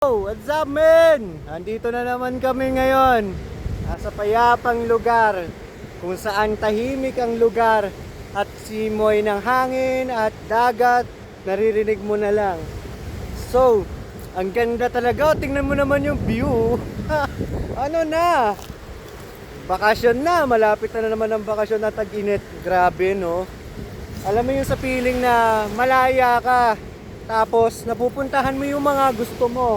Oh, what's up, men? Andito na naman kami ngayon. Nasa payapang lugar kung saan tahimik ang lugar at simoy ng hangin at dagat naririnig mo na lang. So, ang ganda talaga. Tingnan mo naman yung view. Ano na? Bakasyon na. Malapit na naman ang bakasyon at tag-init. Grabe, no? Alam mo yung sa feeling na malaya ka. Tapos napupuntahan mo yung mga gusto mo.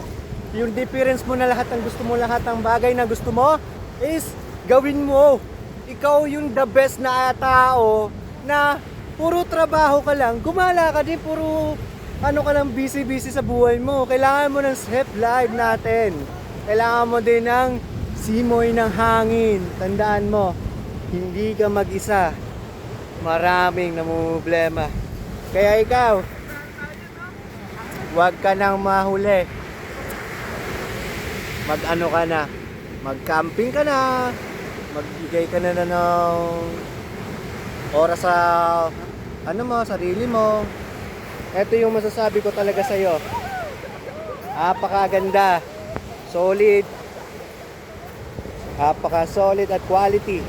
Yung difference mo na lahat ng gusto mo, lahat ng bagay na gusto mo is gawin mo. Ikaw yung the best na tao na puro trabaho ka lang. Gumala ka din, puro ano ka lang, busy sa buhay mo. Kailangan mo ng safe life natin. Kailangan mo din ng simoy ng hangin. Tandaan mo, hindi ka mag-isa. Maraming namumblema. Kaya ikaw, huwag ka nang mahuli. Mag-ano ka na, mag-camping ka na, magbigay ka na ng oras sa ano mo, sarili mo. Ito yung masasabi ko talaga sa'yo. Napakaganda, solid, napaka-solid at quality.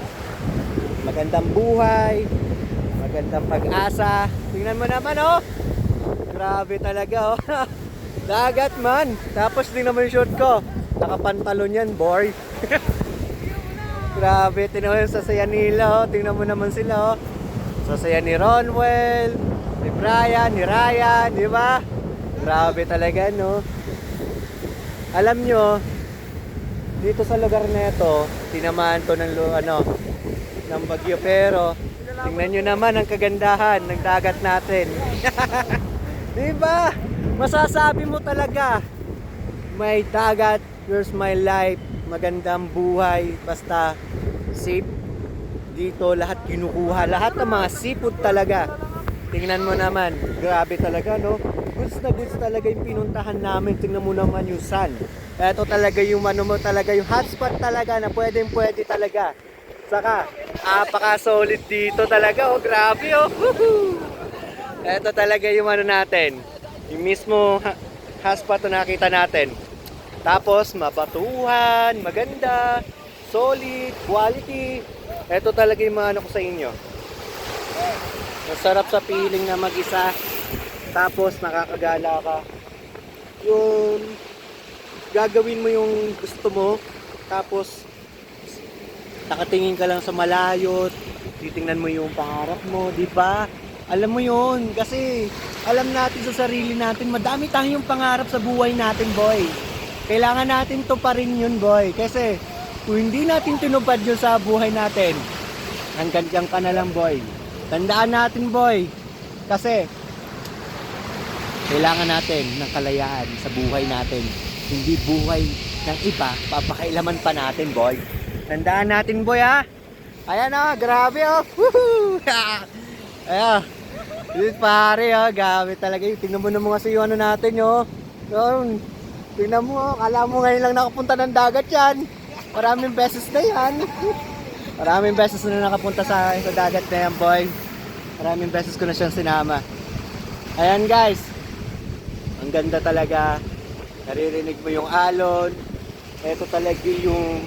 Magandang buhay, magandang pag-asa. Tingnan mo naman, oh. Grabe talaga, oh. Dagat man. Tapos din naman yung short ko. Nakapantalon yan, boy. Grabe, tingnan mo yung sasaya nila, oh. Tingnan mo naman sila, oh. Sasaya ni Ronwell, ni Brian, ni Ryan, di ba? Grabe talaga, no? Alam nyo, dito sa lugar na ito, tinamaan to ng bagyo. Pero, tingnan nyo naman ang kagandahan ng dagat natin. Di ba? Masasabi mo talaga, may dagat, here's my life, magandang buhay, basta safe. Dito lahat kinukuha, lahat ng mga seafood talaga. Tingnan mo naman, grabe talaga, no? Goods na goods talaga yung pinuntahan namin. Tingnan mo naman yung sun. Ito talaga yung ano mo talaga, yung hotspot talaga na pwedeng pwede talaga. Saka, apaka-solid dito talaga, oh, grabe, oh. Ito talaga yung ano natin, yung mismo hotspot na nakita natin. Tapos, mabatuhan, maganda, solid, quality. Ito talaga yung mga ano ko sa inyo. Masarap sa feeling na mag-isa. Tapos, nakakagala ka. Yung gagawin mo yung gusto mo. Tapos, nakatingin ka lang sa malayo. Titingnan mo yung pangarap mo, di ba? Alam mo yun. Kasi, alam natin sa sarili natin, madami tayong pangarap sa buhay natin, boy. Kailangan natin to pa rin yun, boy. Kasi kung hindi natin tinupad yun sa buhay natin, hanggang dyan ka na lang, boy. Tandaan natin, boy. Kasi kailangan natin ng kalayaan sa buhay natin. Hindi buhay ng iba, papakailaman pa natin, boy. Tandaan natin, boy, ha? Ayan, oh, grabe, oh. Woohoo! Ayan. This pare, oh, gamit talaga. Tingnan mo naman kasi yung ano natin, oh. Tingnan mo, kala mo ngayon lang nakapunta ng dagat yan. Maraming beses na yan. Maraming beses na nakapunta sa dagat na yan, boy. Maraming beses ko na siyang sinama. Ayan, guys. Ang ganda talaga. Naririnig mo yung alon. Ito talaga yung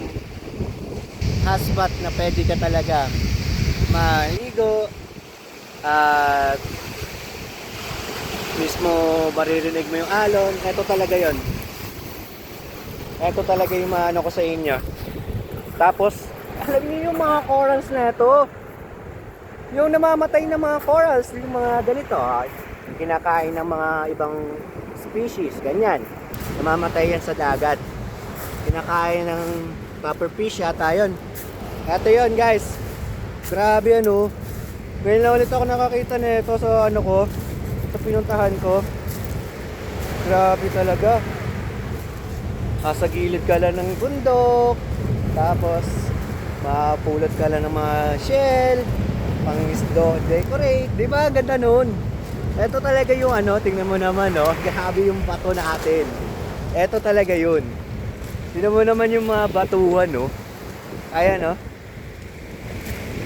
hotspot na pwede ka talaga maligo. At mismo maririnig mo yung alon. Ito talaga yon. Ito talaga yung maano ko sa inyo. Tapos, alam niyo yung mga corals na ito. Yung namamatay na mga corals, yung mga ganito, yung kinakain ng mga ibang species, ganyan. Namamatay yan sa dagat. Kinakain ng pufferfish yata yun. Ito yun, guys. Grabe, ano. Ngayon na ulit ako nakakita nito sa ano ko, sa pinuntahan ko. Grabe talaga. Sa gilid ka lang ng bundok, tapos mapulot ka lang ng mga shell, pang isdo, decorate, di ba? Ganda nun. Ito talaga yung ano, tingnan mo naman, no? Grabe yung bato natin. Ito talaga yun. Tingnan mo naman yung mga batuhan, no? Ayan, no?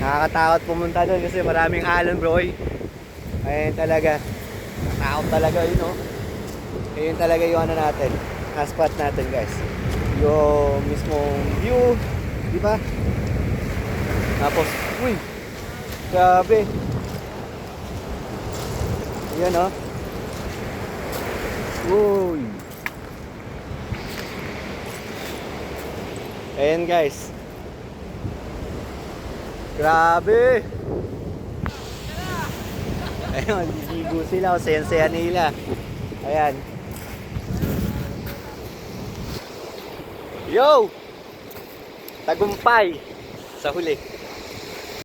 Nakakatakot pumunta doon kasi maraming alon, bro. Ayan talaga. Nakatakot talaga yun, no? Ayun talaga yung ano natin. spot natin guys. Yung mismong view, di ba? Tapos, uy, grabe. Yan oh. Uy. Ayan guys. Grabe. Ayun, ligo sila. O, saya nila. Ayan. Yo! Tagumpay sa huli.